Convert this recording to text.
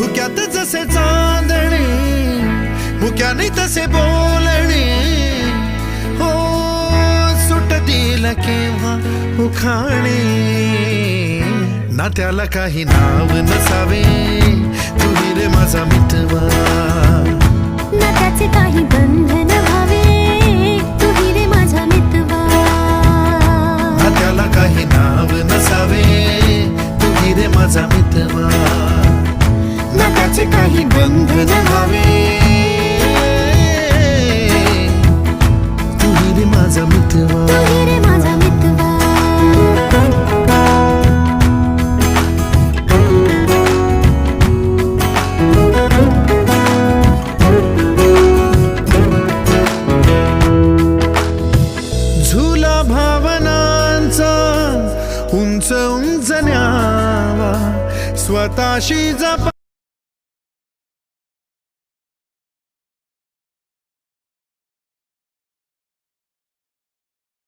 धुक्यात जसे चांदणे मुक्याने तसे बोलणे हो सुटतील केव्हा उखाणे ना त्याला काही नाव नसावे तुही रे माझा मितवा ना त्याचे काही बंधन व्हावे तुही रे माझा मितवा ना त्याला काही नाव नसावे तुही रे माझा मितवा ना त्याचे काही बंधन व्हावे तुही रे माझा मितवा तुही रे माझा मितवा झुला भावनांचा उंच उंच न्यावा स्वतःशी जपा